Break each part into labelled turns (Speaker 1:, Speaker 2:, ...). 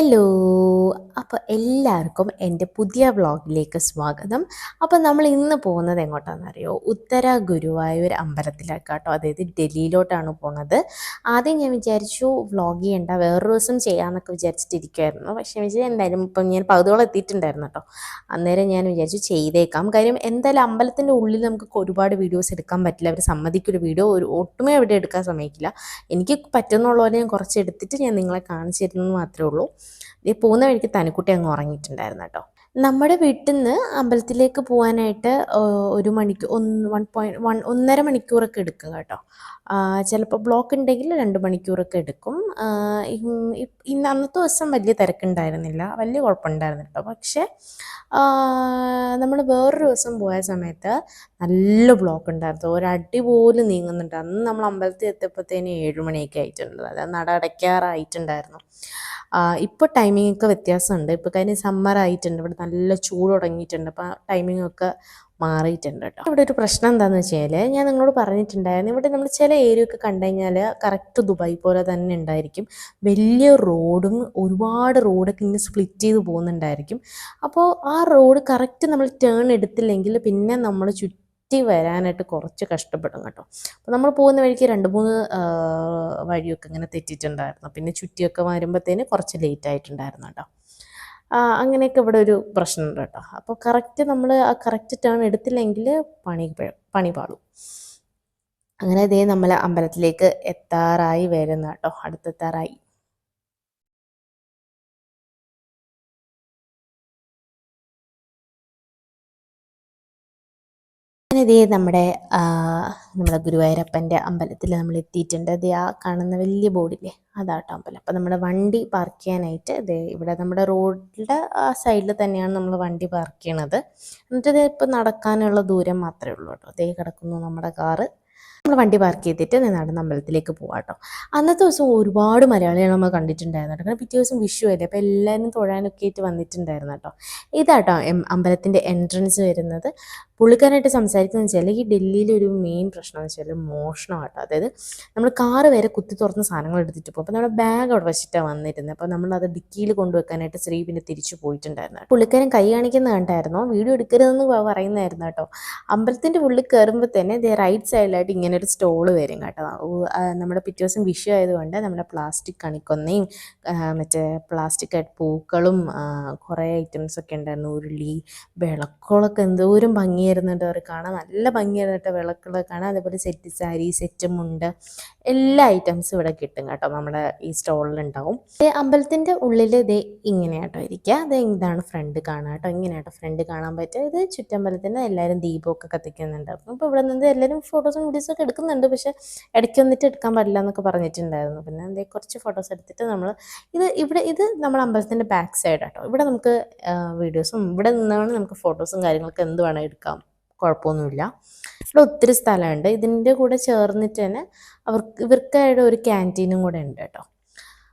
Speaker 1: Hello. അപ്പോൾ എല്ലാവർക്കും എൻ്റെ പുതിയ വ്ളോഗിലേക്ക് സ്വാഗതം. അപ്പോൾ നമ്മൾ ഇന്ന് പോകുന്നത് എങ്ങോട്ടാണെന്നറിയോ? ഉത്തര ഗുരുവായൂർ അമ്പലത്തിലേക്കാട്ടോ, അതായത് ഡൽഹിയിലോട്ടാണ് പോണത്. ആദ്യം ഞാൻ വിചാരിച്ചു വ്ളോഗ് ചെയ്യണ്ട, വേറൊരു ദിവസം ചെയ്യാമെന്നൊക്കെ വിചാരിച്ചിട്ടിരിക്കുമായിരുന്നു. പക്ഷേ എന്തായാലും ഇപ്പം ഞാൻ പകുതിയോളം എത്തിയിട്ടുണ്ടായിരുന്നു കേട്ടോ. അന്നേരം ഞാൻ വിചാരിച്ചു ചെയ്തേക്കാം. കാര്യം എന്തായാലും അമ്പലത്തിൻ്റെ ഉള്ളിൽ നമുക്ക് ഒരുപാട് വീഡിയോസ് എടുക്കാൻ പറ്റില്ല. അവർ സമ്മതിക്കൊരു വീഡിയോ ഒട്ടുമേ അവിടെ എടുക്കാൻ സമ്മതിക്കില്ല. എനിക്ക് പറ്റുന്നുള്ള പോലെ ഞാൻ കുറച്ച് എടുത്തിട്ട് ഞാൻ നിങ്ങളെ കാണിച്ചു തരുന്നത് മാത്രമേ ഉള്ളൂ. ഈ പോകുന്ന വഴിക്ക് തനിക്കുട്ടി അങ്ങ് ഉറങ്ങിയിട്ടുണ്ടായിരുന്നു കേട്ടോ. നമ്മുടെ വീട്ടിൽ നിന്ന് അമ്പലത്തിലേക്ക് പോകാനായിട്ട് ഒരു മണിക്കൂർ 1.5 മണിക്കൂറൊക്കെ എടുക്കും കേട്ടോ. ചിലപ്പോൾ ബ്ലോക്ക് ഉണ്ടെങ്കിൽ 2 മണിക്കൂറൊക്കെ എടുക്കും. ഇന്ന് അന്നത്തെ ദിവസം വലിയ തിരക്കുണ്ടായിരുന്നില്ല, വലിയ കുഴപ്പമുണ്ടായിരുന്നു കേട്ടോ. പക്ഷേ നമ്മൾ വേറൊരു ദിവസം പോയ സമയത്ത് നല്ല ബ്ലോക്ക് ഉണ്ടായിരുന്നു, ഒരടി പോലും നീങ്ങുന്നുണ്ട്. അന്ന് നമ്മൾ അമ്പലത്തിൽ എത്തിയപ്പോഴത്തേന് 7 മണിയൊക്കെ ആയിട്ടുണ്ട്, അതായത് നട അടയ്ക്കാറായിട്ടുണ്ടായിരുന്നു. ഇപ്പോൾ ടൈമിംഗ് ഒക്കെ വ്യത്യാസമുണ്ട്. ഇപ്പോൾ കാര്യം സമ്മർ ആയിട്ടുണ്ട്, ഇവിടെ നല്ല ചൂട് തുടങ്ങിയിട്ടുണ്ട്. അപ്പോൾ ടൈമിംഗ് ഒക്കെ മാറിയിട്ടുണ്ട് കേട്ടോ. ഇവിടെ ഒരു പ്രശ്നം എന്താണെന്ന് വെച്ചാൽ ഞാൻ നിങ്ങളോട് പറഞ്ഞിട്ടുണ്ടായിരുന്നു, ഇവിടെ നമ്മൾ ചില ഏരിയ ഒക്കെ കണ്ടു കഴിഞ്ഞാൽ കറക്റ്റ് ദുബായ് പോലെ തന്നെ ഉണ്ടായിരിക്കും. വലിയ റോഡും ഒരുപാട് റോഡൊക്കെ ഇങ്ങനെ സ്പ്ലിറ്റ് ചെയ്ത് പോകുന്നുണ്ടായിരിക്കും. അപ്പോൾ ആ റോഡ് കറക്റ്റ് നമ്മൾ ടേൺ എടുത്തില്ലെങ്കിൽ പിന്നെ നമ്മൾ ചുറ്റി വരാനായിട്ട് കുറച്ച് കഷ്ടപ്പെടും കേട്ടോ. അപ്പോൾ നമ്മൾ പോകുന്ന വഴിക്ക് 2-3 വഴിയൊക്കെ ഇങ്ങനെ തെറ്റിയിട്ടുണ്ടായിരുന്നു. പിന്നെ ചുറ്റിയൊക്കെ വരുമ്പോഴത്തേന് കുറച്ച് ലേറ്റ് ആയിട്ടുണ്ടായിരുന്നു കേട്ടോ. അങ്ങനെയൊക്കെ ഇവിടെ ഒരു പ്രശ്നമുണ്ട് കേട്ടോ. അപ്പോൾ കറക്റ്റ് നമ്മൾ ആ കറക്റ്റ് ടേൺ എടുത്തില്ലെങ്കിൽ പണി പാളും. അങ്ങനെ ഇതേ നമ്മൾ അമ്പലത്തിലേക്ക് എത്താറായി വരുന്ന കേട്ടോ, അടുത്തെത്താറായി. അങ്ങനെ ഇതേ നമ്മുടെ ഗുരുവായൂരപ്പൻ്റെ അമ്പലത്തിൽ നമ്മൾ എത്തിയിട്ടുണ്ട്. അതേ ആ കാണുന്ന വലിയ ബോർഡില്ലേ, അതാട്ടോ അമ്പലം. അപ്പോൾ നമ്മുടെ വണ്ടി പാർക്ക് ചെയ്യാനായിട്ട് ഇതേ ഇവിടെ നമ്മുടെ റോഡിൻ്റെ ആ സൈഡിൽ തന്നെയാണ് നമ്മൾ വണ്ടി പാർക്ക് ചെയ്യണത്. എന്നിട്ട് ഇതേ ഇപ്പോൾ നടക്കാനുള്ള ദൂരം മാത്രമേ ഉള്ളൂ കേട്ടോ. അതേ കിടക്കുന്നു നമ്മുടെ കാറ്. നമ്മൾ വണ്ടി പാർക്ക് ചെയ്തിട്ട് നടന്ന് അമ്പലത്തിലേക്ക് പോകാം കേട്ടോ. അന്നത്തെ ദിവസം ഒരുപാട് മലയാളികൾ നമ്മൾ കണ്ടിട്ടുണ്ടായിരുന്നു കേട്ടോ. കാരണം പിറ്റേ ദിവസം വിഷു അല്ലേ, അപ്പോൾ എല്ലാവരും തൊഴാനൊക്കെ ആയിട്ട് വന്നിട്ടുണ്ടായിരുന്നു കേട്ടോ. ഇതാട്ടോ അമ്പലത്തിൻ്റെ എൻട്രൻസ് വരുന്നത്. പുള്ളിക്കാരായിട്ട് സംസാരിക്കുന്നത് വെച്ചാൽ ഈ ഡൽഹിയിലെ ഒരു മെയിൻ പ്രശ്നം എന്ന് വെച്ചാൽ മോഷണം കേട്ടോ. അതായത് നമ്മൾ കാറ് വരെ കുത്തി തുറന്ന സാധനങ്ങൾ എടുത്തിട്ട് പോകും. അപ്പോൾ നമ്മുടെ ബാഗ് അവിടെ വെച്ചിട്ടാണ് വന്നിരുന്നത്. അപ്പോൾ നമ്മളത് ഡിക്കിയിൽ കൊണ്ടുവെക്കാനായിട്ട് ശ്രീ പിന്നെ തിരിച്ചു പോയിട്ടുണ്ടായിരുന്നു. പുള്ളിക്കാരൻ കൈ കാണിക്കുന്ന കണ്ടായിരുന്നോ, വീഡിയോ എടുക്കരുതെന്ന് പറയുന്നതായിരുന്നു കേട്ടോ. അമ്പലത്തിൻ്റെ ഉള്ളിൽ കയറുമ്പോൾ തന്നെ റൈറ്റ് സൈഡിലായിട്ട് ഇങ്ങനെ ഒരു സ്റ്റോള് വരും കേട്ടോ. നമ്മുടെ പിറ്റേ ദിവസം വിഷു ആയതുകൊണ്ട് നമ്മുടെ പ്ലാസ്റ്റിക് കണിക്കൊന്നയും മറ്റേ പ്ലാസ്റ്റിക് ആയിട്ട് പൂക്കളും കുറേ ഐറ്റംസൊക്കെ ഉണ്ടായിരുന്നു. ഉരുളി, വിളക്കുകളൊക്കെ എന്തോരം ഭംഗിയായിരുന്നുണ്ട് അവർ കാണാൻ, നല്ല ഭംഗിയായിരുന്നു കേട്ടോ വിളക്കുകളൊക്കെ കാണാൻ. അതേപോലെ സെറ്റ് സാരി, സെറ്റ് മുണ്ട്, എല്ലാ ഐറ്റംസും ഇവിടെ കിട്ടും കേട്ടോ, നമ്മുടെ ഈ സ്റ്റോളിലുണ്ടാവും. അമ്പലത്തിൻ്റെ ഉള്ളിൽ ഇതേ ഇങ്ങനെയാട്ടോ ഇരിക്കുക. ഇതാണ് ഫ്രണ്ട് കാണാം കേട്ടോ, ഇങ്ങനെയാട്ടോ ഫ്രണ്ട് കാണാൻ പറ്റുക. ഇത് ചുറ്റമ്പലത്തിന് എല്ലാവരും ദീപമൊക്കെ കത്തിക്കുന്നുണ്ട്. അപ്പോൾ ഇവിടെ നിന്ന് എല്ലാവരും ഫോട്ടോസും വീഡിയോസൊക്കെ എടുക്കുന്നുണ്ട്. പക്ഷേ ഇടയ്ക്ക് വന്നിട്ട് എടുക്കാൻ പാടില്ല എന്നൊക്കെ പറഞ്ഞിട്ടുണ്ടായിരുന്നു. പിന്നെ കുറച്ച് ഫോട്ടോസ് എടുത്തിട്ട് നമ്മൾ ഇത് നമ്മുടെ അമ്പലത്തിൻ്റെ ബാക്ക് സൈഡ് കേട്ടോ. ഇവിടെ നമുക്ക് വീഡിയോസും ഇവിടെ നിന്നാണ് നമുക്ക് ഫോട്ടോസും കാര്യങ്ങളൊക്കെ എന്ത് വേണം എടുക്കാം, കുഴപ്പമൊന്നുമില്ല. ഇവിടെ ഒത്തിരി സ്ഥലമുണ്ട്. ഇതിൻ്റെ കൂടെ ചേർന്നിട്ട് തന്നെ ഇവർക്കായിട്ട് ഒരു ക്യാൻറ്റീനും കൂടെ ഉണ്ട് കേട്ടോ.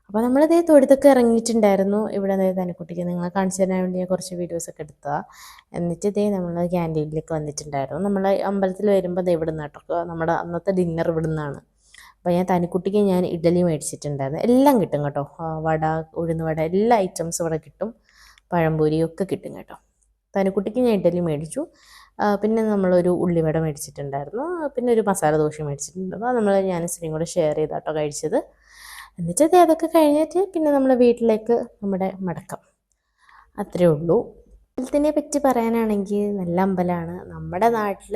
Speaker 1: അപ്പോൾ നമ്മളിതേ തൊഴുത്തൊക്കെ ഇറങ്ങിയിട്ടുണ്ടായിരുന്നു. ഇവിടെ തനിക്കുട്ടിക്ക് നിങ്ങളെ കാണിച്ചു തരാൻ വേണ്ടി ഞാൻ കുറച്ച് വീഡിയോസൊക്കെ എടുത്തതാണ്. എന്നിട്ട് നമ്മൾ ക്യാൻറ്റീനിലേക്ക് വന്നിട്ടുണ്ടായിരുന്നു. നമ്മൾ അമ്പലത്തിൽ വരുമ്പോൾ ഇവിടെ നിന്ന് കേട്ടോ, നമ്മുടെ അന്നത്തെ ഡിന്നർ ഇവിടെ നിന്നാണ്. അപ്പോൾ തനിക്കുട്ടിക്ക് ഞാൻ ഇഡ്ഡലി മേടിച്ചിട്ടുണ്ടായിരുന്നു. എല്ലാം കിട്ടും കേട്ടോ, വട, ഉഴുന്നുവട, എല്ലാ ഐറ്റംസും ഇവിടെ കിട്ടും. പഴംപൊരിയൊക്കെ കിട്ടും കേട്ടോ. തനിക്കുട്ടിക്ക് ഞാൻ ഇഡ്ഡലി മേടിച്ചു. പിന്നെ നമ്മളൊരു ഉള്ളിവട മേടിച്ചിട്ടുണ്ടായിരുന്നു. പിന്നെ ഒരു മസാല ദോശ മേടിച്ചിട്ടുണ്ടായിരുന്നു. അത് ഞാനും ശ്രീയും കൂടെ ഷെയർ ചെയ്താട്ടോ കഴിച്ചത്. എന്നിട്ട് അതൊക്കെ കഴിഞ്ഞിട്ട് പിന്നെ നമ്മൾ വീട്ടിലേക്ക് നമ്മുടെ മടക്കം, അത്രയേ ഉള്ളൂ. അമ്പലത്തിനെ പറ്റി പറയാനാണെങ്കിൽ നല്ല അമ്പലമാണ്. നമ്മുടെ നാട്ടിൽ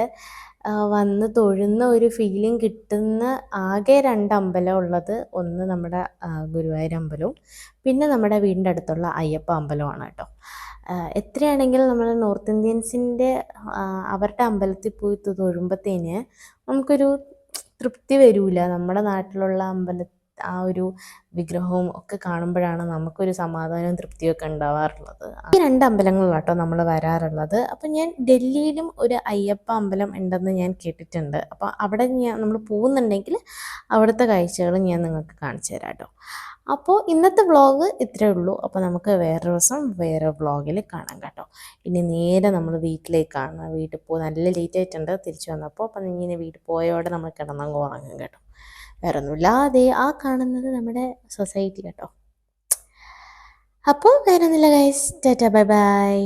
Speaker 1: വന്ന് തൊഴുന്ന ഒരു ഫീലിംഗ് കിട്ടുന്ന ആകെ 2 അമ്പലം ഉള്ളത്, ഒന്ന് നമ്മുടെ ഗുരുവായൂർ അമ്പലവും പിന്നെ നമ്മുടെ വീടിൻ്റെ അടുത്തുള്ള അയ്യപ്പ അമ്പലമാണ് കേട്ടോ. എത്രയാണെങ്കിലും നമ്മൾ നോർത്ത് ഇന്ത്യൻസിൻ്റെ അവരുടെ അമ്പലത്തിൽ പോയി തൊഴുമ്പോഴത്തേന് നമുക്കൊരു തൃപ്തി വരില്ല. നമ്മുടെ നാട്ടിലുള്ള ആ ഒരു വിഗ്രഹവും ഒക്കെ കാണുമ്പോഴാണ് നമുക്കൊരു സമാധാനവും തൃപ്തിയൊക്കെ ഉണ്ടാവാറുള്ളത്. ഈ 2 അമ്പലങ്ങളിലാട്ടോ നമ്മൾ വരാറുള്ളത്. അപ്പം ഞാൻ ഡൽഹിയിലും ഒരു അയ്യപ്പ അമ്പലം ഉണ്ടെന്ന് ഞാൻ കേട്ടിട്ടുണ്ട്. അപ്പോൾ അവിടെ നമ്മൾ പോകുന്നുണ്ടെങ്കിൽ അവിടുത്തെ കാഴ്ചകൾ ഞാൻ നിങ്ങൾക്ക് കാണിച്ചു തരാം കേട്ടോ. അപ്പോൾ ഇന്നത്തെ വ്ളോഗ് ഇത്രയേ ഉള്ളൂ. അപ്പോൾ നമുക്ക് വേറെ ദിവസം വേറെ വ്ളോഗിൽ കാണാം കേട്ടോ. ഇനി നേരെ നമ്മൾ വീട്ടിലേക്കാണ്. വീട്ടിൽ പോയി നല്ല ലേറ്റ് ആയിട്ടുണ്ട് തിരിച്ചു വന്നപ്പോൾ. അപ്പം ഇങ്ങനെ വീട്ടിൽ പോയോടെ നമ്മൾ കിടന്നങ്ങ് ഉറങ്ങും കേട്ടോ. വേറെ ഒന്നുമില്ല. ആ കാണുന്നത് നമ്മുടെ സൊസൈറ്റി കേട്ടോ. അപ്പോൾ വേറെ ഒന്നുമില്ല ഗൈസ്, ടാറ്റാ ബൈ ബൈ.